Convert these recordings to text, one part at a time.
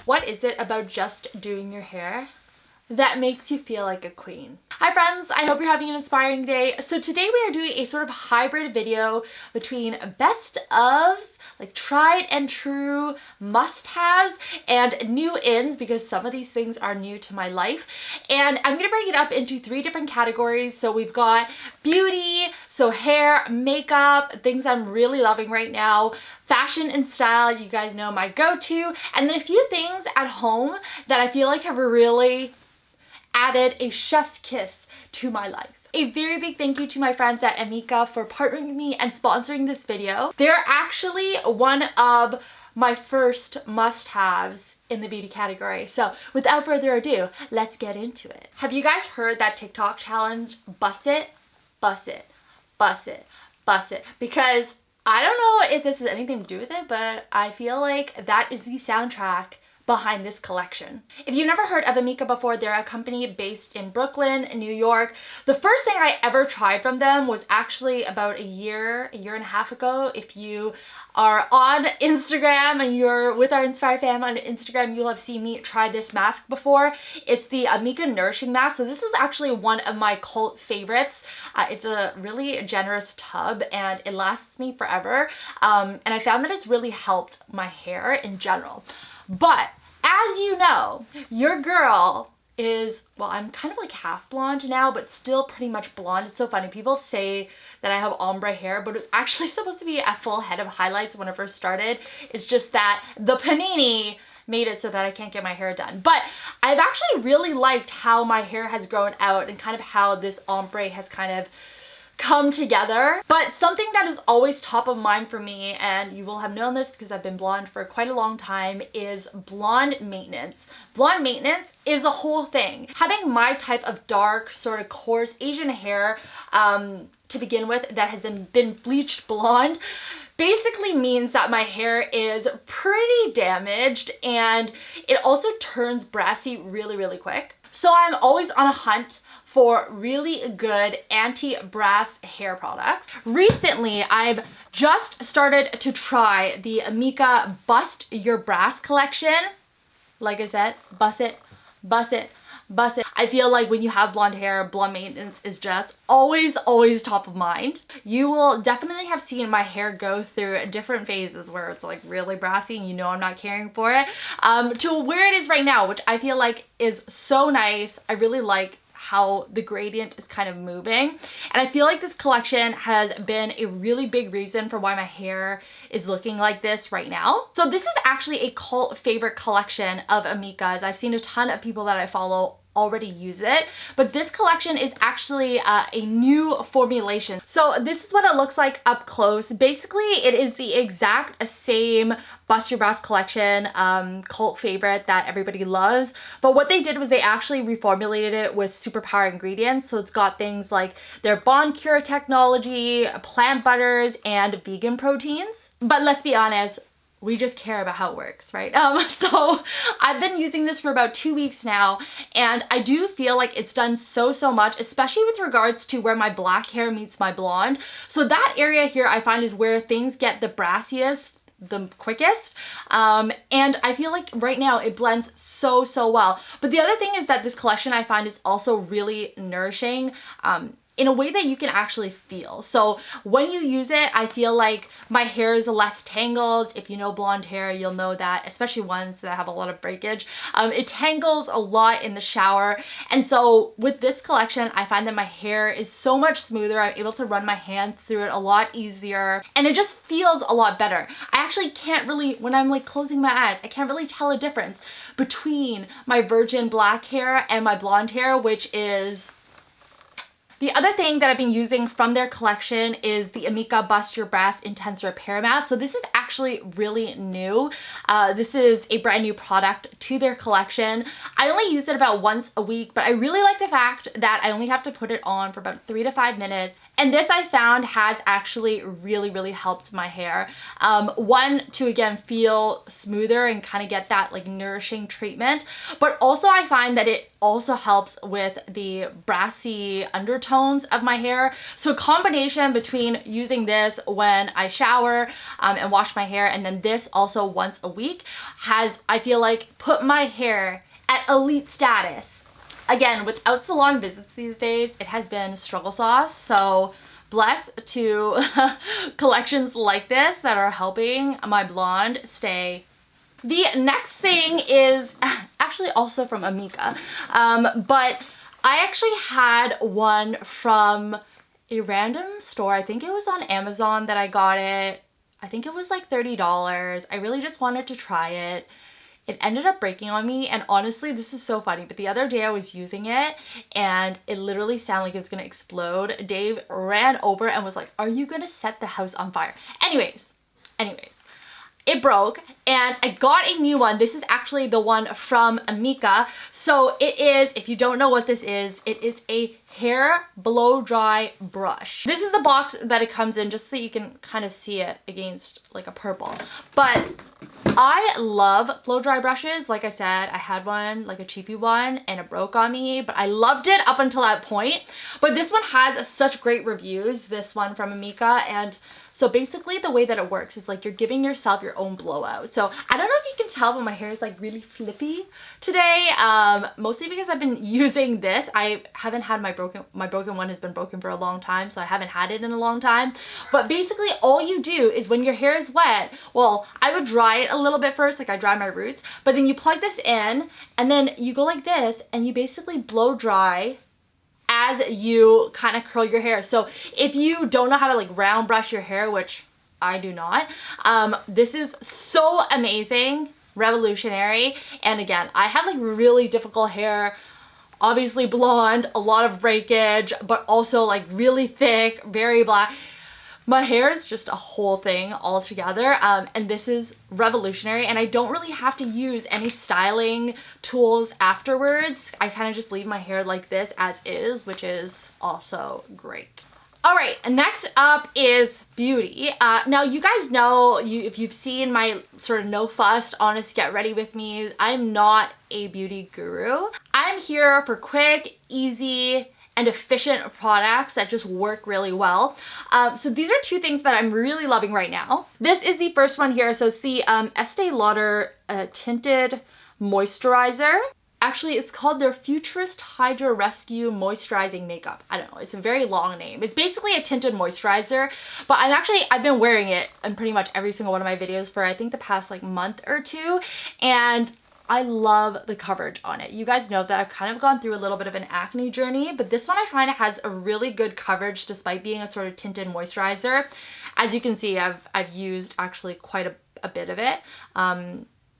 What is it about just doing your hair that makes you feel like a queen? Hi friends, I hope you're having an inspiring day. So today we are doing a sort of hybrid video between best ofs, like tried and true must-haves, and new ins, because some of these things are new to my life. And I'm gonna break it up into 3 different categories. So we've got beauty, so hair, makeup, things I'm really loving right now, fashion and style, you guys know my go-to, and then a few things at home that I feel like have really added a chef's kiss to my life. A very big thank you to my friends at Amika for partnering with me and sponsoring this video. They're actually one of my first must-haves in the beauty category. So without further ado, let's get into it. Have you guys heard that TikTok challenge, bust it, bust it, bust it, bust it? Because I don't know if this has anything to do with it, but I feel like that is the soundtrack behind this collection. If you've never heard of Amika before, they're a company based in Brooklyn, New York. The first thing I ever tried from them was actually about a year and a half ago. If you are on Instagram and you're with our Inspired Fam on Instagram, you'll have seen me try this mask before. It's the Amika Nourishing Mask. So this is actually one of my cult favorites. It's a really generous tub and it lasts me forever. And I found that it's really helped my hair in general. But as you know, your girl is, well, I'm kind of like half blonde now, but still pretty much blonde. It's so funny. People say that I have ombre hair, but it was actually supposed to be a full head of highlights when I first started. It's just that the panini made it so that I can't get my hair done. But I've actually really liked how my hair has grown out and kind of how this ombre has kind of come together. But something that is always top of mind for me, and you will have known this because I've been blonde for quite a long time, is blonde maintenance. Blonde maintenance is a whole thing. Having my type of dark, sort of coarse Asian hair to begin with that has been bleached blonde basically means that my hair is pretty damaged and it also turns brassy really, really quick. So I'm always on a hunt for really good anti-brass hair products. Recently, I've just started to try the Amika Bust Your Brass collection. Like I said, bust it, bust it, bust it. I feel like when you have blonde hair, blonde maintenance is just always top of mind. You will definitely have seen my hair go through different phases where it's like really brassy and you know I'm not caring for it, to where it is right now, which I feel like is so nice. I really like how the gradient is kind of moving. And I feel like this collection has been a really big reason for why my hair is looking like this right now. So this is actually a cult favorite collection of Amika's. I've seen a ton of people that I follow already use it, but this collection is actually a new formulation. So this is what it looks like up close. Basically, it is the exact same Bust Your Brass collection cult favorite that everybody loves, but what they did was they actually reformulated it with superpower ingredients. So it's got things like their bond cure technology, plant butters, and vegan proteins. But let's be honest, we just care about how it works, right? So I've been using this for about 2 weeks now, and I do feel like it's done so much, especially with regards to where my black hair meets my blonde. So that area here I find is where things get the brassiest the quickest, and I feel like right now it blends so well. But the other thing is that this collection I find is also really nourishing in a way that you can actually feel. So when you use it, I feel like my hair is less tangled. If you know blonde hair, you'll know that, especially ones that have a lot of breakage. It tangles a lot in the shower. And so with this collection, I find that my hair is so much smoother. I'm able to run my hands through it a lot easier. And it just feels a lot better. I actually can't really, when I'm like closing my eyes, I can't really tell a difference between my virgin black hair and my blonde hair, which is... The other thing that I've been using from their collection is the Amika Bust Your Brass Intense Repair Mask. So this is actually really new. This is a brand new product to their collection. I only use it about once a week, but I really like the fact that I only have to put it on for about 3 to 5 minutes And this I found has actually really helped my hair. One, to again feel smoother and kind of get that like nourishing treatment, but also I find that it also helps with the brassy undertones of my hair. So a combination between using this when I shower and wash my hair, and then this also once a week, has, I feel like, put my hair at elite status. Again, without salon visits these days, it has been struggle sauce. So bless to collections like this that are helping my blonde stay. The next thing is actually also from Amika, but I actually had one from a random store. I think it was on Amazon that I got it. I think it was like $30. I really just wanted to try it. It ended up breaking on me, and honestly, this is so funny, but the other day I was using it and it literally sounded like it was gonna explode. Dave ran over and was like, "Are you gonna set the house on fire?" Anyways, it broke and I got a new one. This is actually the one from Amika. So it is, if you don't know what this is, it is a hair blow dry brush. This is the box that it comes in, just so you can kind of see it against like a purple. But I love blow dry brushes. Like I said, I had one, like a cheapy one, and it broke on me, but I loved it up until that point. But this one has such great reviews, this one from Amika, and so basically the way that it works is like you're giving yourself your own blowout. So I don't know if you can tell, but my hair is like really flippy today, mostly because I've been using this. I haven't had my broken one has been broken for a long time, so I haven't had it in a long time. But basically all you do is when your hair is wet, well, I would dry it a little bit first, like I dry my roots, but then you plug this in and then you go like this and you basically blow dry as you kind of curl your hair. So if you don't know how to like round brush your hair, which I do not, this is so amazing, revolutionary. And again, I have like really difficult hair, obviously blonde, a lot of breakage, but also like really thick, very black. My hair is just a whole thing altogether, and this is revolutionary, and I don't really have to use any styling tools afterwards. I kind of just leave my hair like this as is, which is also great. All right, next up is beauty. Now you guys know, if you've seen my sort of no fuss, honest get ready with me, I'm not a beauty guru. I'm here for quick, easy, and efficient products that just work really well. So these are two things that I'm really loving right now. This is the first one here. So it's the Estee Lauder Tinted Moisturizer. Actually, it's called their Futurist Hydra Rescue Moisturizing Makeup. I don't know, it's a very long name. It's basically a tinted moisturizer, but I've been wearing it in pretty much every single one of my videos for I think the past like month or two, and I love the coverage on it. You guys know that I've kind of gone through a little bit of an acne journey, but this one I find it has a really good coverage despite being a sort of tinted moisturizer. As you can see, I've used actually quite a bit of it.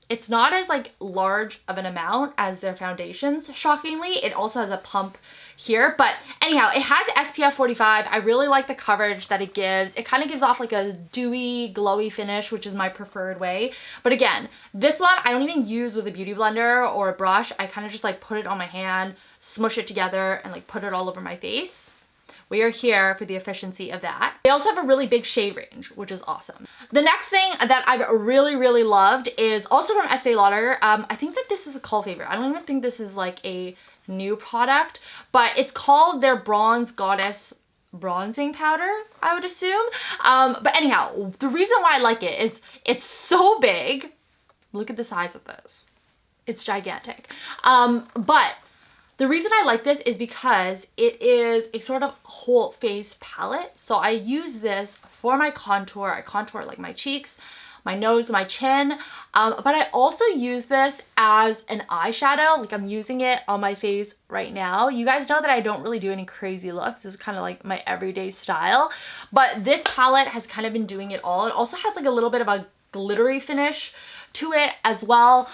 It's not as like large of an amount as their foundations, shockingly. It also has a pump here, but anyhow, it has SPF 45. I really like the coverage that it gives. It kind of gives off like a dewy, glowy finish, which is my preferred way. But again, this one I don't even use with a beauty blender or a brush. I kind of just like put it on my hand, smush it together, and like put it all over my face. We are here for the efficiency of that. They also have a really big shade range, which is awesome. The next thing that I've really loved is also from Estee Lauder. I think that this is a cult favorite. I don't even think this is like a new product, but it's called their Bronze Goddess bronzing powder, I would assume. But anyhow, the reason why I like it is it's so big. Look at the size of this. It's gigantic. But the reason I like this is because it is a sort of whole face palette. So I use this for my contour. I contour like my cheeks, my nose, my chin. But I also use this as an eyeshadow. Like I'm using it on my face right now. You guys know that I don't really do any crazy looks. This is kind of like my everyday style. But this palette has kind of been doing it all. It also has like a little bit of a glittery finish to it as well.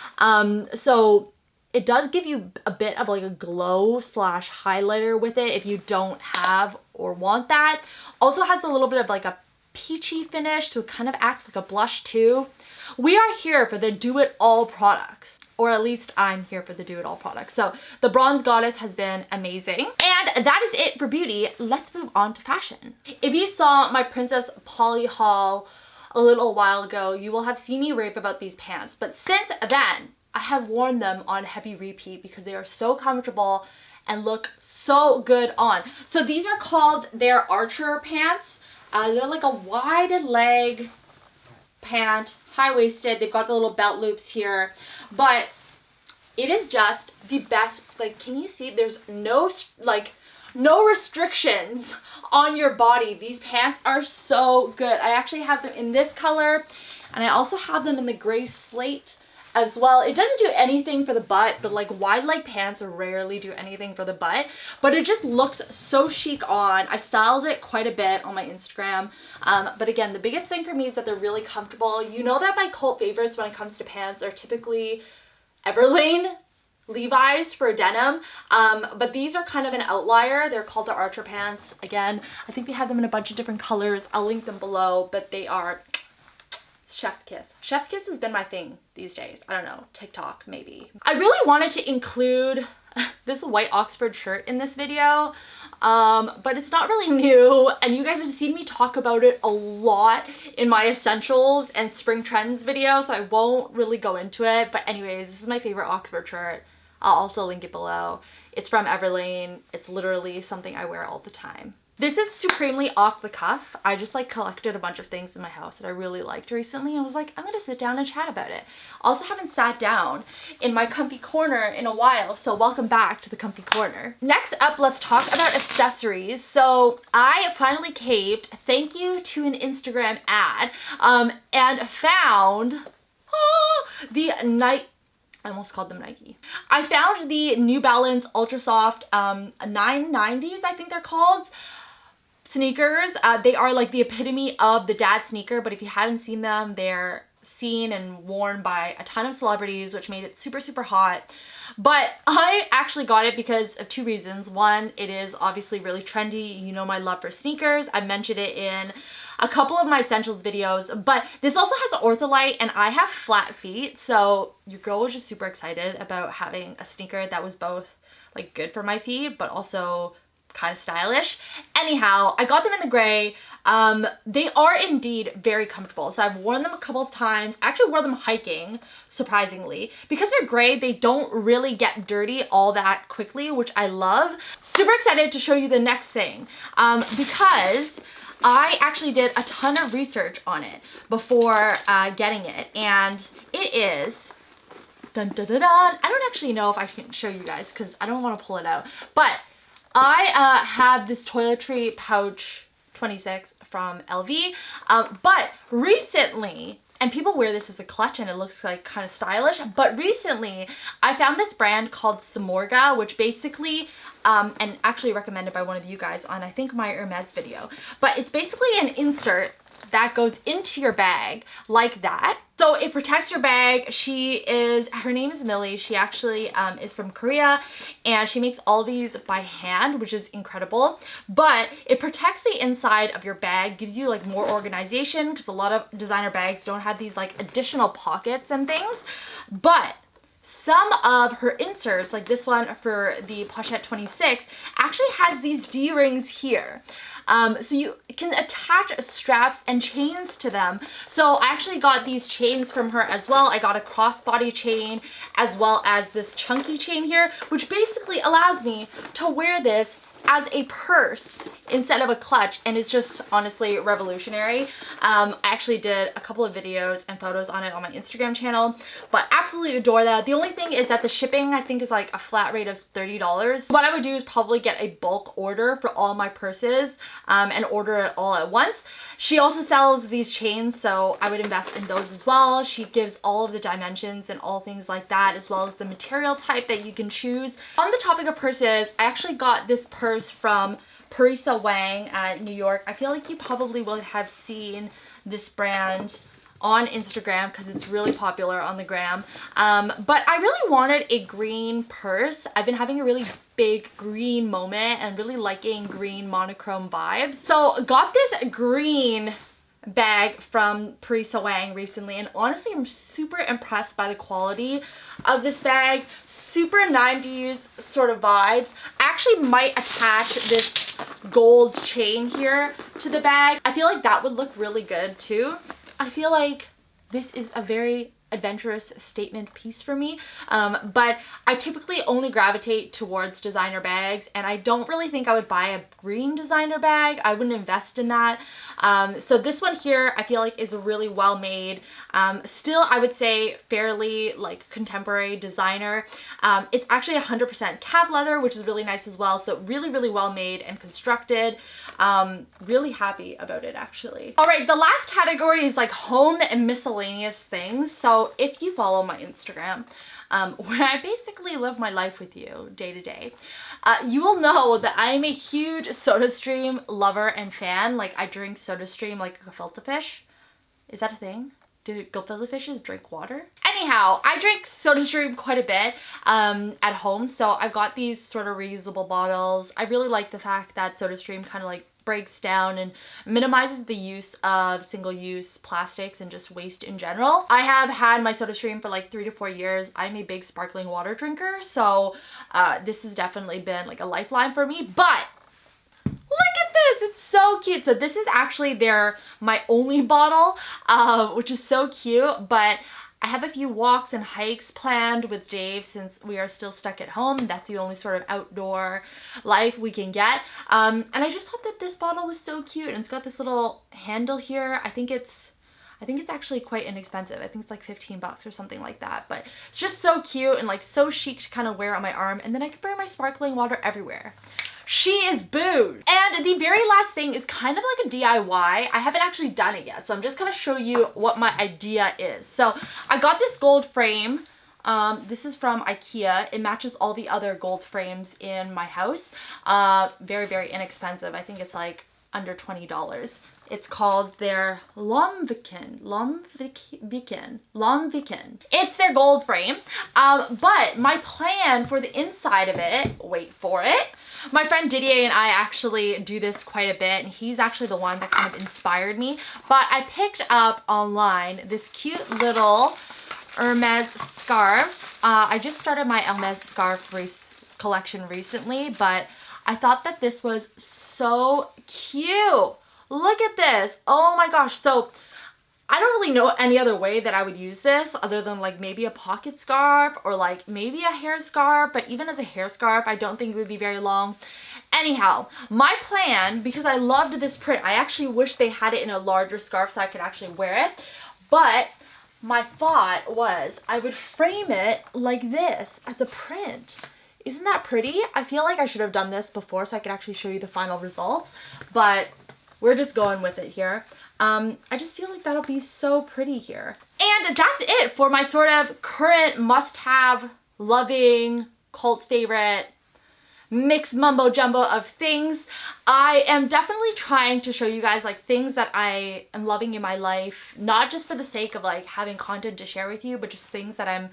So it does give you a bit of like a glow slash highlighter with it if you don't have or want that. Also has a little bit of like a peachy finish, so it kind of acts like a blush too. We are here for the do-it-all products, or at least I'm here for the do-it-all products. So the Bronze Goddess has been amazing. And that is it for beauty. Let's move on to fashion. If you saw my Princess Polly haul a little while ago, you will have seen me rave about these pants. But since then, I have worn them on heavy repeat because they are so comfortable and look so good on. So these are called their Archer pants. They're like a wide leg pant, high-waisted. They've got the little belt loops here, but it is just the best. Like, can you see? There's no restrictions on your body. These pants are so good. I actually have them in this color, and I also have them in the gray slate as well. It doesn't do anything for the butt, but like wide leg pants rarely do anything for the butt, but it just looks so chic on. I styled it quite a bit on my Instagram, but again, the biggest thing for me is that they're really comfortable. You know that my cult favorites when it comes to pants are typically Everlane, Levi's for denim, but these are kind of an outlier. They're called the Archer pants. Again, I think they have them in a bunch of different colors. I'll link them below, but they are chef's kiss. Chef's kiss has been my thing these days. I don't know, TikTok maybe. I really wanted to include this white Oxford shirt in this video, but it's not really new, and you guys have seen me talk about it a lot in my essentials and spring trends video, so I won't really go into it. But anyways, this is my favorite Oxford shirt. I'll also link it below. It's from Everlane. It's literally something I wear all the time. This is supremely off the cuff. I just like collected a bunch of things in my house that I really liked recently and was like, I'm gonna sit down and chat about it. Also haven't sat down in my comfy corner in a while, so welcome back to the comfy corner. Next up, let's talk about accessories. So I finally caved, thank you to an Instagram ad, and found the Nike. I almost called them Nike. I found the New Balance Ultra Soft 990s, I think they're called, sneakers. They are like the epitome of the dad sneaker, but if you haven't seen them, they're seen and worn by a ton of celebrities, which made it super, super hot. But I actually got it because of two reasons. One, it is obviously really trendy. You know my love for sneakers. I mentioned it in a couple of my essentials videos, but this also has Ortholite, and I have flat feet, so your girl was just super excited about having a sneaker that was both like good for my feet, but also kind of stylish. Anyhow, I got them in the gray. They are indeed very comfortable. So I've worn them a couple of times. I actually wore them hiking, surprisingly. Because they're gray, they don't really get dirty all that quickly, which I love. Super excited to show you the next thing, because I actually did a ton of research on it before getting it, and it is, dun dun dun dun. I don't actually know if I can show you guys because I don't want to pull it out, but I have this toiletry pouch 26 from LV, but recently, and people wear this as a clutch and it looks like kind of stylish, but recently I found this brand called Samorga, which basically, and actually recommended by one of you guys on I think my Hermes video, but it's basically an insert that goes into your bag like that. So it protects your bag. Her name is Millie. She actually is from Korea, and she makes all these by hand, which is incredible. But it protects the inside of your bag, gives you like more organization, because a lot of designer bags don't have these like additional pockets and things. But some of her inserts, like this one for the Pochette 26, actually has these D-rings here. So you can attach straps and chains to them. So I actually got these chains from her as well. I got a crossbody chain as well as this chunky chain here, which basically allows me to wear this as a purse instead of a clutch, and it's just honestly revolutionary. I actually did a couple of videos and photos on it on my Instagram channel, but absolutely adore that. The only thing is that the shipping I think is like a flat rate of $30. What I would do is probably get a bulk order for all my purses and order it all at once. She also sells these chains, so I would invest in those as well. She gives all of the dimensions and all things like that, as well as the material type that you can choose. On the topic of purses, I actually got this purse from Parisa Wang at New York. I feel like you probably will have seen this brand on Instagram because it's really popular on the gram. But I really wanted a green purse. I've been having a really big green moment and really liking green monochrome vibes. So got this green bag from Paris Sewang recently, and honestly I'm super impressed by the quality of this bag. Super 90s sort of vibes. I actually might attach this gold chain here to the bag. I feel like that would look really good too. I feel like this is a very adventurous statement piece for me, but I typically only gravitate towards designer bags, and I don't really think I would buy a green designer bag. I wouldn't invest in that. So this one here I feel like is really well made. Still, I would say fairly like contemporary designer. It's actually 100% calf leather, which is really nice as well. So really, really well made and constructed. Really happy about it actually. All right, the last category is like home and miscellaneous things. So if you follow my Instagram, where I basically live my life with you day to day, you will know that I am a huge SodaStream lover and fan. Like I drink SodaStream like a gefilte fish. Is that a thing? Do gefilte fishes drink water? Anyhow, I drink SodaStream quite a bit at home, so I've got these sort of reusable bottles. I really like the fact that SodaStream kind of like breaks down and minimizes the use of single-use plastics and just waste in general. I have had my SodaStream for like 3 to 4 years. I'm a big sparkling water drinker, so this has definitely been like a lifeline for me. But look at this, it's so cute. So this is actually my only bottle, which is so cute, but I have a few walks and hikes planned with Dave since we are still stuck at home. That's the only sort of outdoor life we can get. And I just thought that this bottle was so cute, and it's got this little handle here. I think it's actually quite inexpensive. I think it's like 15 bucks or something like that, but it's just so cute and like so chic to kind of wear on my arm, and then I can bring my sparkling water everywhere. She is booed. And the very last thing is kind of like a DIY. I haven't actually done it yet, so I'm just gonna show you what my idea is. So I got this gold frame. This is from IKEA. It matches all the other gold frames in my house. Very, very inexpensive. I think it's like under $20. It's called their Lomviken. It's their gold frame. But my plan for the inside of it, wait for it, my friend Didier and I actually do this quite a bit, and he's actually the one that kind of inspired me. But I picked up online this cute little Hermes scarf. I just started my Hermes scarf collection recently, but I thought that this was so cute. Look at this. Oh my gosh. So I don't really know any other way that I would use this other than like maybe a pocket scarf or like maybe a hair scarf, but even as a hair scarf, I don't think it would be very long. Anyhow, my plan, because I loved this print, I actually wish they had it in a larger scarf so I could actually wear it, but my thought was I would frame it like this as a print. Isn't that pretty? I feel like I should have done this before so I could actually show you the final result, but we're just going with it here. I just feel like that'll be so pretty here. And that's it for my sort of current must-have, loving, cult favorite, mixed mumbo jumbo of things. I am definitely trying to show you guys like things that I am loving in my life, not just for the sake of like having content to share with you, but just things that I'm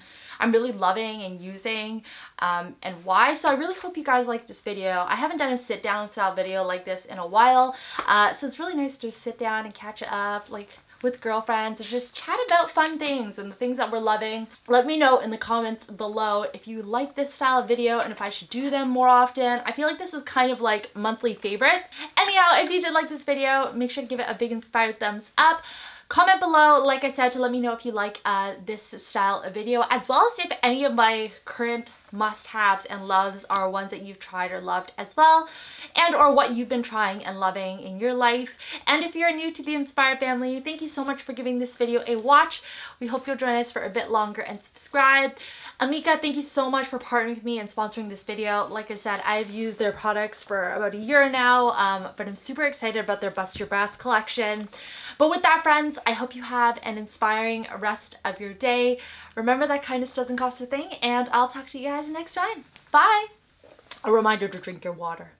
really loving and using, and why. So I really hope you guys like this video. I haven't done a sit down style video like this in a while, so it's really nice to sit down and catch up like with girlfriends and just chat about fun things and the things that we're loving. Let me know in the comments below if you like this style of video and if I should do them more often. I feel like this is kind of like monthly favorites. Anyhow, if you did like this video, make sure to give it a big inspired thumbs up. Comment below, like I said, to let me know if you like this style of video, as well as if any of my current must-haves and loves are ones that you've tried or loved as well, and or what you've been trying and loving in your life. And if you're new to the Inspired family, thank you so much for giving this video a watch. We hope you'll join us for a bit longer and subscribe. Amika, thank you so much for partnering with me and sponsoring this video. Like I said, I've used their products for about a year now, but I'm super excited about their Bust Your Brass collection. But with that, friends, I hope you have an inspiring rest of your day. Remember that kindness doesn't cost a thing, and I'll talk to you guys next time. Bye! A reminder to drink your water.